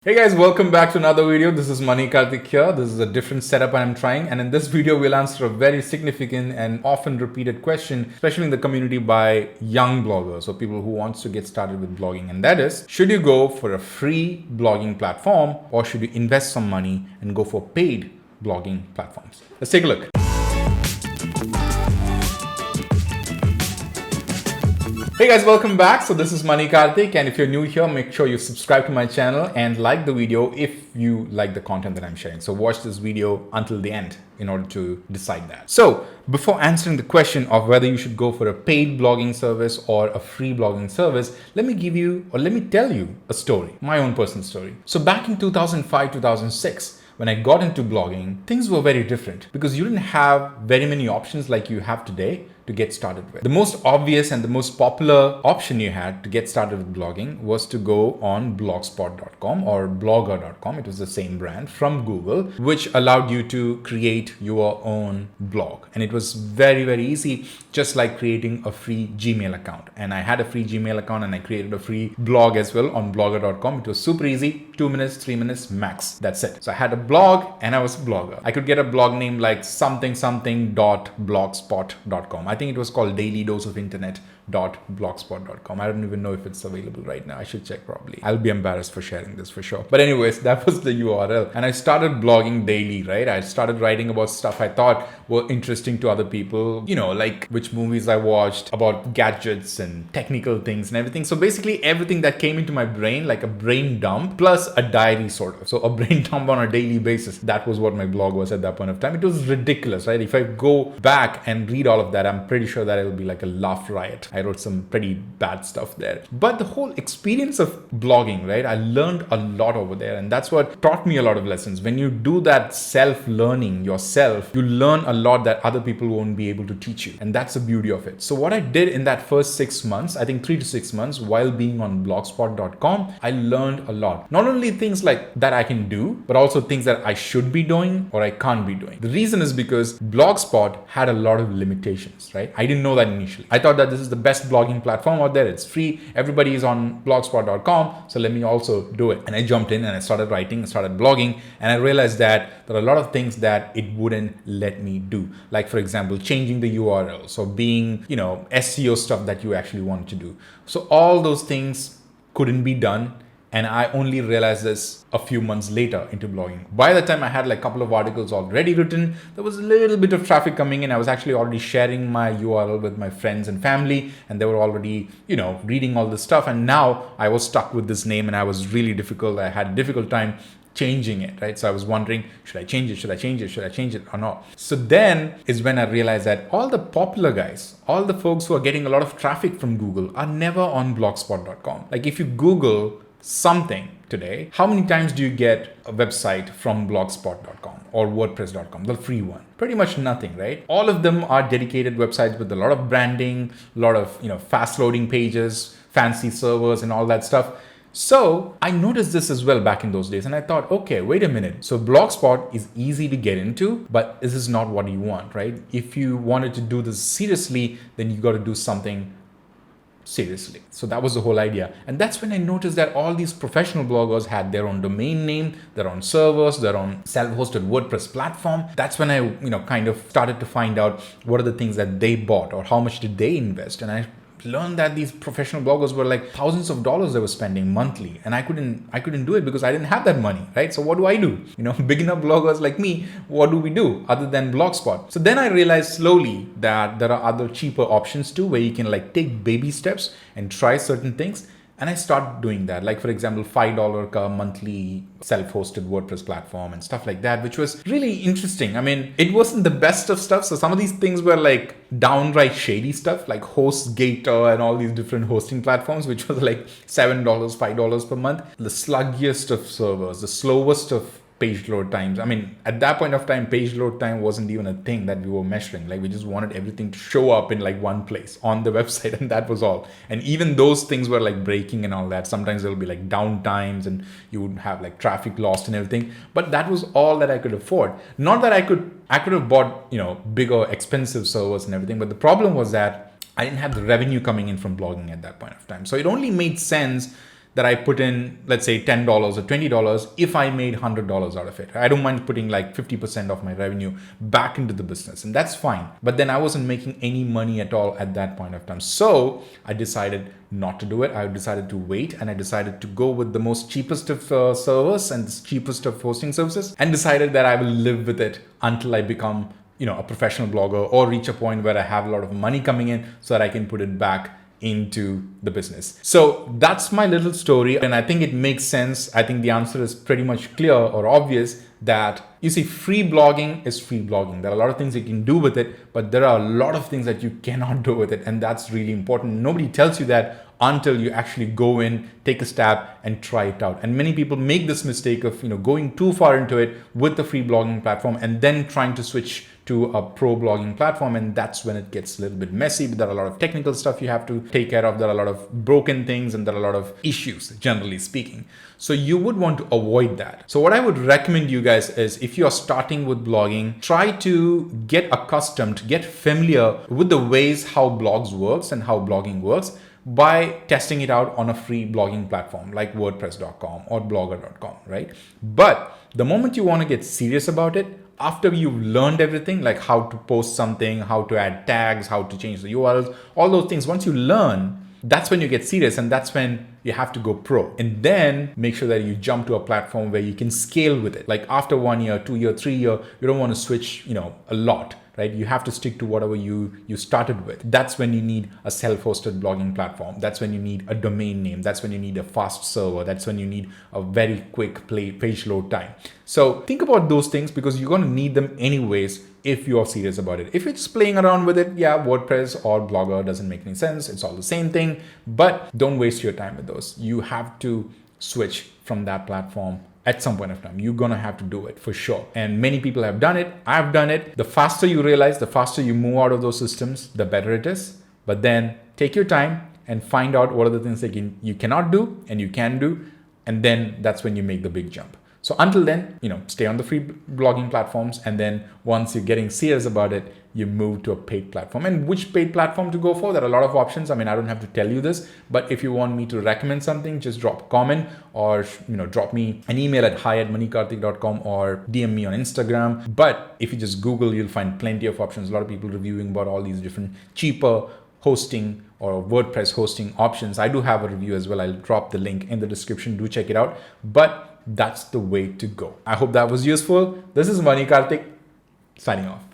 Hey guys, welcome back to another video. This is Mani Karthik here. This is a different setup I'm trying, and in this video we'll answer a very significant and often repeated question, especially in the community by young bloggers or people who wants to get started with blogging, and that is, should you go for a free blogging platform or should you invest some money and go for paid blogging platforms? Let's take a look. Hey guys, welcome back. So this is Mani Karthik, and if you're new here, make sure you subscribe to my channel and like the video if you like the content that I'm sharing. So watch this video until the end in order to decide that. So before answering the question of whether you should go for a paid blogging service or a free blogging service, let me tell you a story, my own personal story. So back in 2005, 2006, when I got into blogging, things were very different because you didn't have very many options like you have today to get started with. The most obvious and the most popular option you had to get started with blogging was to go on blogspot.com or blogger.com. It was the same brand from Google, which allowed you to create your own blog. And it was very, very easy, just like creating a free Gmail account. And I had a free Gmail account and I created a free blog as well on blogger.com. It was super easy, 2 minutes, 3 minutes max. That's it. So I had a blog and I was a blogger. I could get a blog name like something.blogspot.com. I think it was called dailydoseofinternet.blogspot.com. I don't even know if it's available right now. I should check probably. I'll be embarrassed for sharing this for sure. But anyways, that was the URL. And I started blogging daily, right? I started writing about stuff I thought were interesting to other people, you know, like which movies I watched, about gadgets and technical things and everything. So basically everything that came into my brain, like a brain dump plus a diary sort of. So a brain dump on a daily basis. That was what my blog was at that point of time. It was ridiculous, right? If I go back and read all of that, I'm pretty sure that it'll be like a laugh riot. I wrote some pretty bad stuff there. But the whole experience of blogging, right? I learned a lot over there, and that's what taught me a lot of lessons. When you do that self-learning yourself, you learn a lot that other people won't be able to teach you. And that's the beauty of it. So what I did in that first 6 months, I think 3 to 6 months while being on blogspot.com, I learned a lot. Not only things like that I can do, but also things that I should be doing or I can't be doing. The reason is because Blogspot had a lot of limitations, right? I didn't know that initially. I thought that this is the best blogging platform out there. It's free. Everybody is on blogspot.com. So let me also do it. And I jumped in and I started writing, started blogging. And I realized that there are a lot of things that it wouldn't let me do. Like for example, changing the URL. So being, SEO stuff that you actually want to do. So all those things couldn't be done. And I only realized this a few months later into blogging. By the time I had like a couple of articles already written, there was a little bit of traffic coming in. I was actually already sharing my URL with my friends and family, and they were already, reading all this stuff. And now I was stuck with this name and I was really difficult. I had a difficult time changing it, right? So I was wondering, should I change it? Should I change it? Should I change it or not? So then is when I realized that all the popular guys, all the folks who are getting a lot of traffic from Google are never on blogspot.com. Like if you Google something today, how many times do you get a website from blogspot.com or wordpress.com, the free one? Pretty much nothing, right? All of them are dedicated websites with a lot of branding, a lot of fast loading pages, fancy servers and all that stuff. So I noticed this as well back in those days, and I thought, okay, wait a minute. So Blogspot is easy to get into, but this is not what you want, right? If you wanted to do this seriously, then you got to do something seriously. So that was the whole idea. And that's when I noticed that all these professional bloggers had their own domain name, their own servers, their own self-hosted WordPress platform. That's when I, kind of started to find out what are the things that they bought or how much did they invest. And I learned that these professional bloggers were like thousands of dollars they were spending monthly, and I couldn't do it because I didn't have that money, right? So what do? Beginner bloggers like me, what do we do other than Blogspot? So then I realized slowly that there are other cheaper options too, where you can like take baby steps and try certain things. And I started doing that. Like for example, $5 monthly self-hosted WordPress platform and stuff like that, which was really interesting. I mean, it wasn't the best of stuff. So some of these things were like downright shady stuff, like HostGator and all these different hosting platforms, which was like $7, $5 per month. The sluggiest of servers, the slowest of page load times. I mean, at that point of time, page load time wasn't even a thing that we were measuring. Like we just wanted everything to show up in like one place on the website, and that was all. And even those things were like breaking and all that. Sometimes there'll be like down times and you would have like traffic lost and everything. But that was all that I could afford. Not that I could have bought, bigger expensive servers and everything. But the problem was that I didn't have the revenue coming in from blogging at that point of time. So it only made sense that I put in, let's say $10 or $20 if I made $100 out of it. I don't mind putting like 50% of my revenue back into the business, and that's fine. But then I wasn't making any money at all at that point of time. So I decided not to do it. I decided to wait, and I decided to go with the most cheapest of servers and the cheapest of hosting services, and decided that I will live with it until I become, a professional blogger or reach a point where I have a lot of money coming in so that I can put it back into the business. So that's my little story, and I think it makes sense. I think the answer is pretty much clear or obvious that you see, free blogging is free blogging. There are a lot of things you can do with it, but there are a lot of things that you cannot do with it, and that's really important. Nobody tells you that until you actually go in, take a stab, and try it out. And many people make this mistake of going too far into it with the free blogging platform and then trying to switch to a pro blogging platform, and that's when it gets a little bit messy. But there are a lot of technical stuff you have to take care of. There are a lot of broken things, and there are a lot of issues, generally speaking. So you would want to avoid that. So what I would recommend you guys is, if you are starting with blogging, try to get accustomed, get familiar with the ways how blogs works and how blogging works by testing it out on a free blogging platform like WordPress.com or Blogger.com, right? But the moment you want to get serious about it, after you've learned everything, like how to post something, how to add tags, how to change the URLs, all those things, once you learn, that's when you get serious, and that's when you have to go pro. And then make sure that you jump to a platform where you can scale with it. Like after 1 year, 2 year, 3 year, you don't want to switch, a lot. Right? You have to stick to whatever you started with. That's when you need a self-hosted blogging platform. That's when you need a domain name. That's when you need a fast server. That's when you need a very quick page load time. So think about those things, because you're going to need them anyways if you are serious about it. If you're just playing around with it, yeah, WordPress or Blogger doesn't make any sense. It's all the same thing, but don't waste your time with those. You have to switch from that platform. At some point of time, you're going to have to do it for sure. And many people have done it. I've done it. The faster you realize, the faster you move out of those systems, the better it is. But then take your time and find out what are the things that you cannot do and you can do. And then that's when you make the big jump. So until then, stay on the free blogging platforms. And then once you're getting serious about it, you move to a paid platform. And which paid platform to go for? There are a lot of options. I mean, I don't have to tell you this, but if you want me to recommend something, just drop a comment or, drop me an email at hi@manikarthik.com or DM me on Instagram. But if you just Google, you'll find plenty of options. A lot of people reviewing about all these different cheaper hosting or WordPress hosting options. I do have a review as well. I'll drop the link in the description. Do check it out. But that's the way to go. I hope that was useful. This is Mani Karthik signing off.